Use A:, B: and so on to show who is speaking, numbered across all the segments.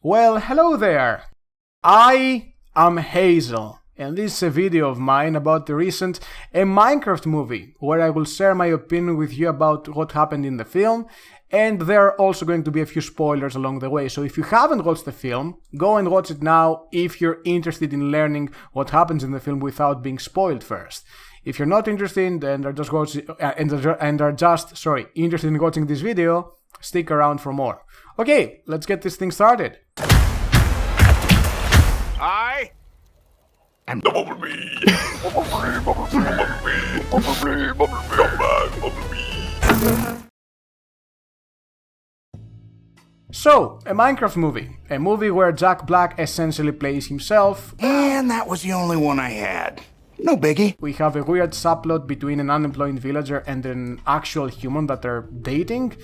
A: Well, hello there! I am Hazel, and this is a video of mine about the recent Minecraft movie, where I will share my opinion with you about what happened in the film, and there are also going to be a few spoilers along the way, so if you haven't watched the film, go and watch it now if you're interested in learning what happens in the film without being spoiled first. If you're not interested and are just interested in watching this video, stick around for more. Okay, let's get this thing started.
B: I am the Bumblebee.
A: So, a Minecraft movie. A movie where Jack Black essentially plays himself.
B: And that was the only one I had. No biggie.
A: We have a weird subplot between an unemployed villager and an actual human that are dating.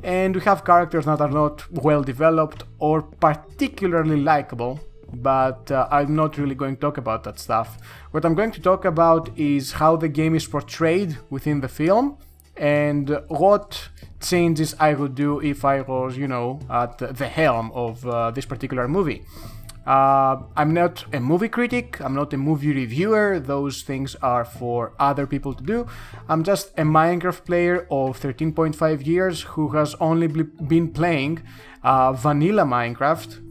A: And we have characters that are not well developed or particularly likable. But I'm not really going to talk about that stuff. What I'm going to talk about is how the game is portrayed within the film and what changes I would do if I was, at the helm of this particular movie. I'm not a movie critic, I'm not a movie reviewer, those things are for other people to do. I'm just a Minecraft player of 13.5 years who has only been playing vanilla Minecraft,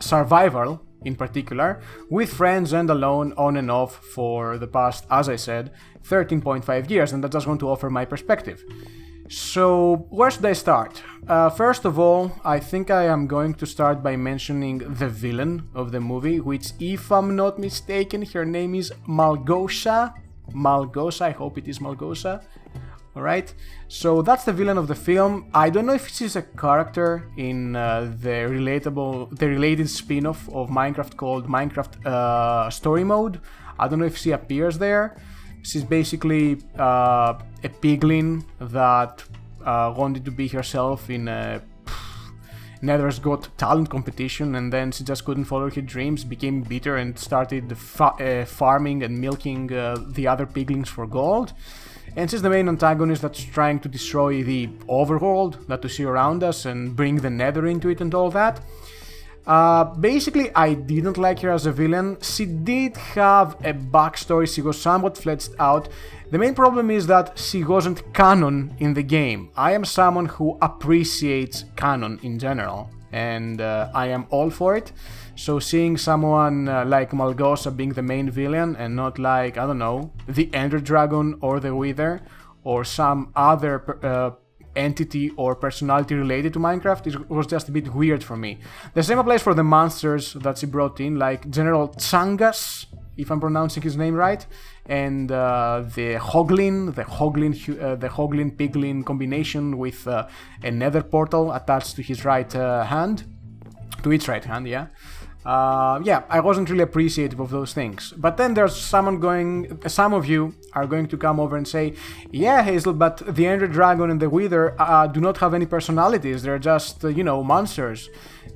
A: survival in particular, with friends and alone on and off for the past, as I said, 13.5 years, and I just want to offer my perspective. So, where should I start? First of all, I think I am going to start by mentioning the villain of the movie, which, if I'm not mistaken, her name is Malgosia. Malgosia, I hope it is Malgosia. Alright, so that's the villain of the film. I don't know if she's a character in the related spin-off of Minecraft called Minecraft Story Mode. I don't know if she appears there. She's basically a piglin that wanted to be herself in a Nether's Got Talent competition, and then she just couldn't follow her dreams, became bitter and started farming and milking the other piglins for gold. And she's the main antagonist that's trying to destroy the overworld that we see around us and bring the Nether into it and all that. Basically, I didn't like her as a villain. She did have a backstory, she was somewhat fleshed out. The main problem is that she wasn't canon in the game. I am someone who appreciates canon in general, and I am all for it. So seeing someone like Malgosia being the main villain and not like, I don't know, the Ender Dragon or the Wither or some other entity or personality related to Minecraft was just a bit weird for me. The same applies for the monsters that she brought in, like General Tsangas, if I'm pronouncing his name right, and the Hoglin Piglin combination with a Nether portal attached to his right hand, to its right hand, yeah. I wasn't really appreciative of those things. But then there's some of you are going to come over and say, yeah, Hazel, but the Ender Dragon and the Wither do not have any personalities, they're just, monsters.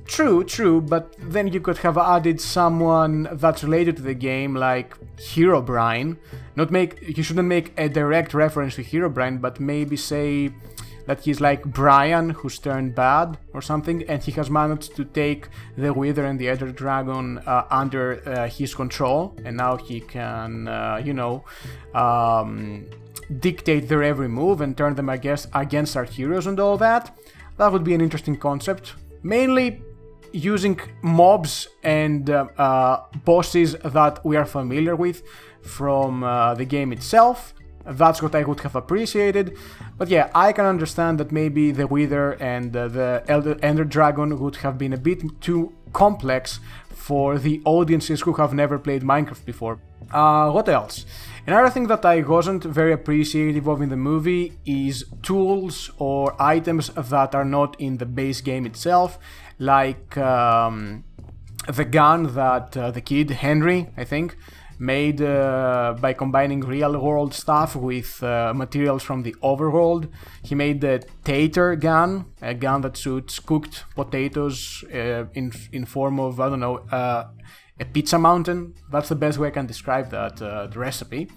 A: True, but then you could have added someone that's related to the game, like Herobrine. You shouldn't make a direct reference to Herobrine, but maybe say that he's like Brian, who's turned bad or something, and he has managed to take the Wither and the Ender Dragon under his control, and now he can, dictate their every move and turn them against our heroes and all that. That would be an interesting concept. Mainly using mobs and bosses that we are familiar with from the game itself. That's what I would have appreciated. But yeah, I can understand that maybe the Wither and the Ender Dragon would have been a bit too complex for the audiences who have never played Minecraft before. What else? Another thing that I wasn't very appreciative of in the movie is tools or items that are not in the base game itself, like the gun that the kid, Henry, I think, made by combining real-world stuff with materials from the overworld. He made the Tater gun, a gun that shoots cooked potatoes in form of, I don't know, a pizza mountain. That's the best way I can describe that the recipe.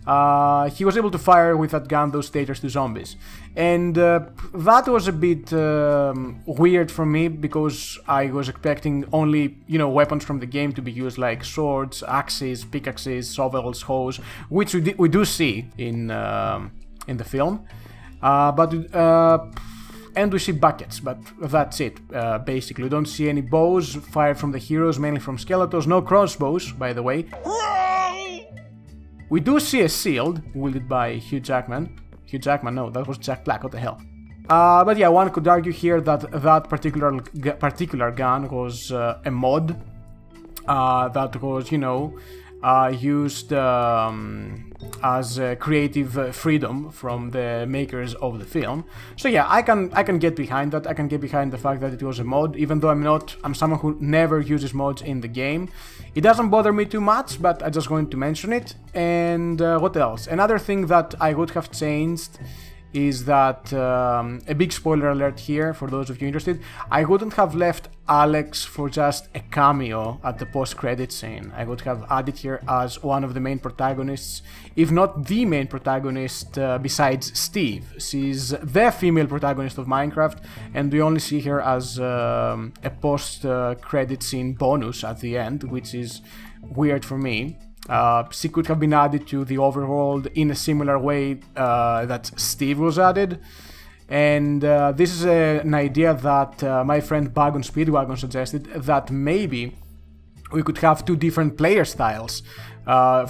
A: he was able to fire with that gun those taters to zombies. And that was a bit weird for me, because I was expecting only, weapons from the game to be used, like swords, axes, pickaxes, shovels, hoes, which we do see in the film. And we see buckets, but that's it, basically. We don't see any bows fired from the heroes, mainly from skeletons. No crossbows, by the way. We do see a shield, wielded by Hugh Jackman. Hugh Jackman, no, that was Jack Black, what the hell. But yeah, one could argue here that that particular gun was a mod that was, used as creative freedom from the makers of the film. So yeah, I can get behind that. I can get behind the fact that it was a mod, even though I'm someone who never uses mods in the game. It doesn't bother me too much, but I'm just going to mention it. And what else? Another thing that I would have changed is that, a big spoiler alert here for those of you interested, I wouldn't have left Alex for just a cameo at the post-credit scene. I would have added here as one of the main protagonists, if not the main protagonist, besides Steve. She's the female protagonist of Minecraft, and we only see her as a post-credit scene bonus at the end, which is weird for me. She could have been added to the overworld in a similar way that Steve was added. And this is an idea that my friend Bug on Speedwagon suggested, that maybe we could have two different player styles. I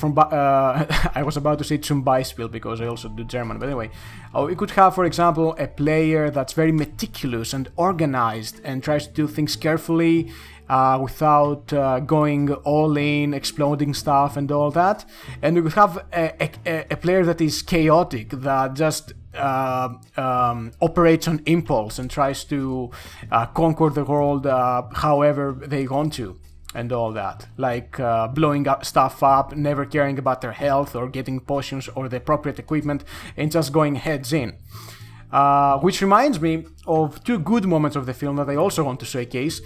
A: was about to say zum Beispiel because I also do German, but anyway. We could have, for example, a player that's very meticulous and organized and tries to do things carefully, without going all in, exploding stuff and all that. And we could have a player that is chaotic, that just operates on impulse and tries to conquer the world however they want to, and all that. Like blowing up stuff up, never caring about their health or getting potions or the appropriate equipment, and just going heads in. Which reminds me of two good moments of the film that I also want to showcase.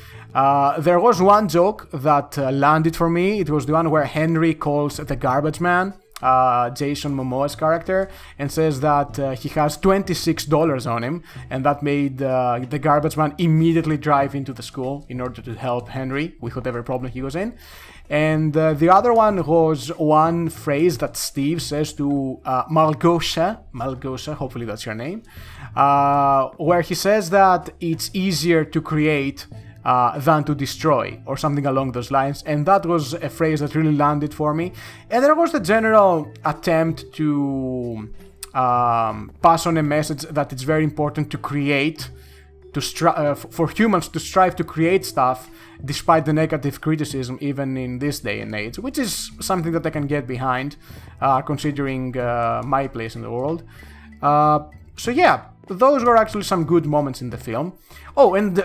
A: There was one joke that landed for me. It was the one where Henry calls the garbage man, Jason Momoa's character, and says that he has $26 on him, and that made the garbage man immediately drive into the school in order to help Henry with whatever problem he was in. And the other one was one phrase that Steve says to Malgosha, hopefully that's your name, where he says that it's easier to create than to destroy, or something along those lines. And that was a phrase that really landed for me. And there was the general attempt to pass on a message that it's very important to create, for humans to strive to create stuff despite the negative criticism, even in this day and age, which is something that I can get behind, considering my place in the world. So yeah, those were actually some good moments in the film. Oh, and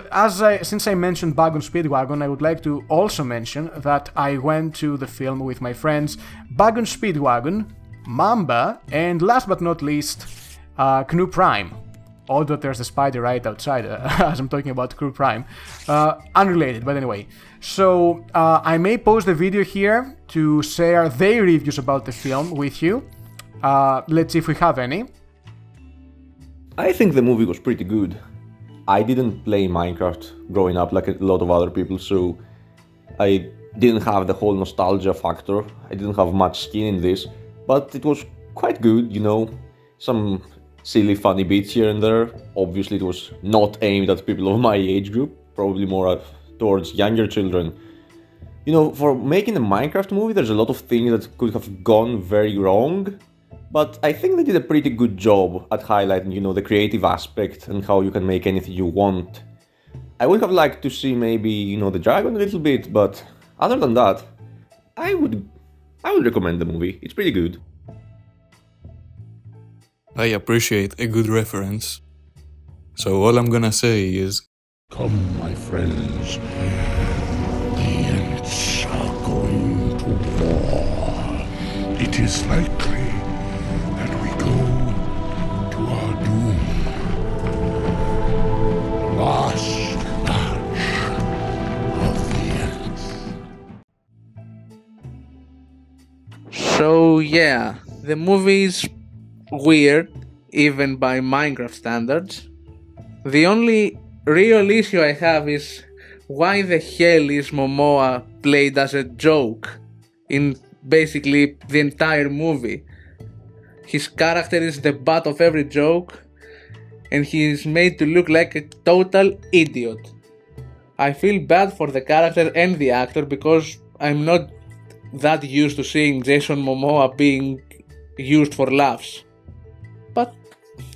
A: since I mentioned Bug on Speedwagon, I would like to also mention that I went to the film with my friends Bug on Speedwagon, Mamba, and last but not least, Knu Prime. Although there's a spider right outside as I'm talking about Crew Prime. Unrelated, but anyway. So I may post the video here to share their reviews about the film with you. Let's see if we have any.
C: I think the movie was pretty good. I didn't play Minecraft growing up like a lot of other people, so I didn't have the whole nostalgia factor. I didn't have much skin in this, but it was quite good, some silly funny bits here and there. Obviously it was not aimed at people of my age group, probably more towards younger children. For making a Minecraft movie, there's a lot of things that could have gone very wrong, but I think they did a pretty good job at highlighting, the creative aspect and how you can make anything you want. I would have liked to see maybe, the dragon a little bit, but other than that, I would recommend the movie. It's pretty good.
D: I appreciate a good reference. So all I'm gonna say is,
E: come, my friends. The Ents are going to war. It is likely that we go to our doom. Last match of the Ents.
F: So yeah, The movie is weird, even by Minecraft standards. The only real issue I have is why the hell is Momoa played as a joke in basically the entire movie. His character is the butt of every joke, and he is made to look like a total idiot. I feel bad for the character and the actor because I'm not that used to seeing Jason Momoa being used for laughs. But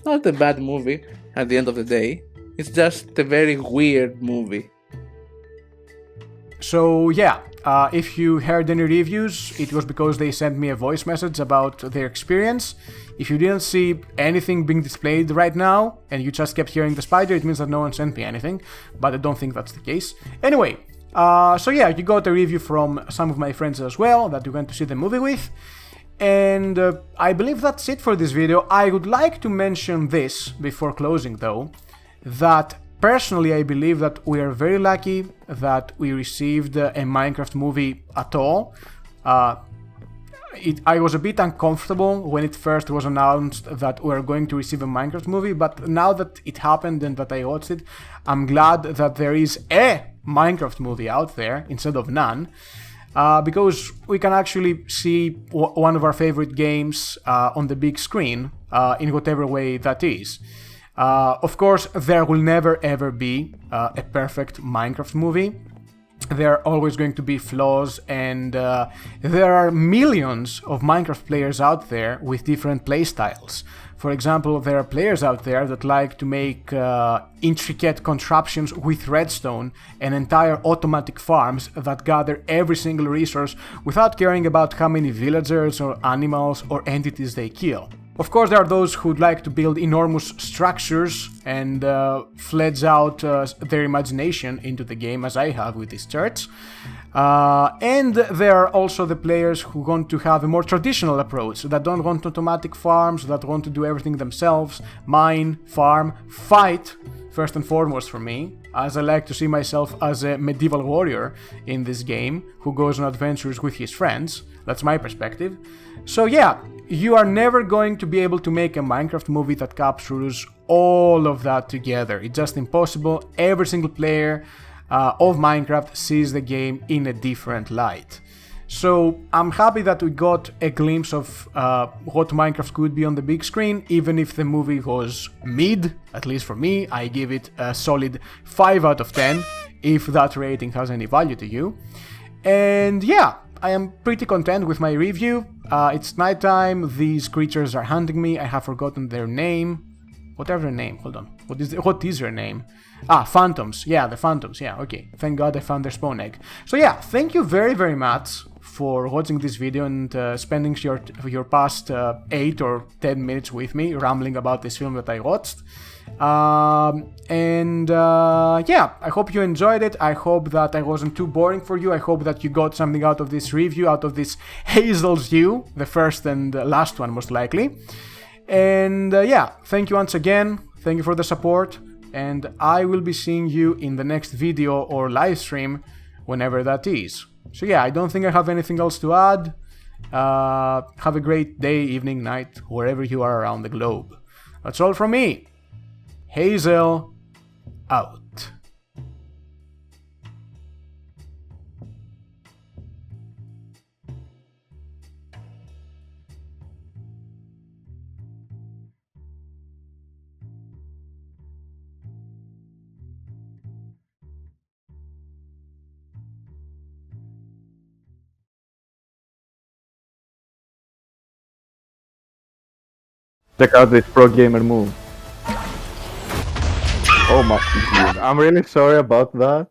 F: not a bad movie at the end of the day. It's just a very weird movie.
A: So yeah, if you heard any reviews, it was because they sent me a voice message about their experience. If you didn't see anything being displayed right now, and you just kept hearing the spider, it means that no one sent me anything, but I don't think that's the case. Anyway, so yeah, you got a review from some of my friends as well that you went to see the movie with. And I believe that's it for this video. I would like to mention this before closing though, that personally I believe that we are very lucky that we received a Minecraft movie at all. I was a bit uncomfortable when it first was announced that we are going to receive a Minecraft movie, but now that it happened and that I watched it, I'm glad that there is a Minecraft movie out there instead of none. Because we can actually see one of our favorite games on the big screen in whatever way that is. Of course, there will never ever be a perfect Minecraft movie. There are always going to be flaws, and there are millions of Minecraft players out there with different playstyles. For example, there are players out there that like to make intricate contraptions with redstone and entire automatic farms that gather every single resource without caring about how many villagers or animals or entities they kill. Of course, there are those who'd like to build enormous structures and fledge out their imagination into the game, as I have with this church. And there are also the players who want to have a more traditional approach, that don't want automatic farms, that want to do everything themselves, mine, farm, fight, first and foremost for me, as I like to see myself as a medieval warrior in this game, who goes on adventures with his friends. That's my perspective. So yeah, you are never going to be able to make a Minecraft movie that captures all of that together. It's just impossible. Every single player of Minecraft sees the game in a different light. So I'm happy that we got a glimpse of what Minecraft could be on the big screen, even if the movie was mid, at least for me. I give it a solid 5 out of 10, if that rating has any value to you. And yeah, I am pretty content with my review. It's nighttime, these creatures are hunting me, I have forgotten their name. Whatever their name, hold on. What is their name? Phantoms. Yeah, the Phantoms. Yeah, okay. Thank God I found their spawn egg. So yeah, thank you very, very much for watching this video and spending your past 8 or 10 minutes with me rambling about this film that I watched. Yeah, I hope you enjoyed it. I hope that I wasn't too boring for you. I hope that you got something out of this review, out of this Hazel's view, the first and last one most likely. And yeah, thank you once again. Thank you for the support. And I will be seeing you in the next video or live stream, whenever that is. So yeah, I don't think I have anything else to add. Have a great day, evening, night, wherever you are around the globe. That's all from me. Hazel, out.
G: Check out this pro gamer move. Oh my, I'm really sorry about that.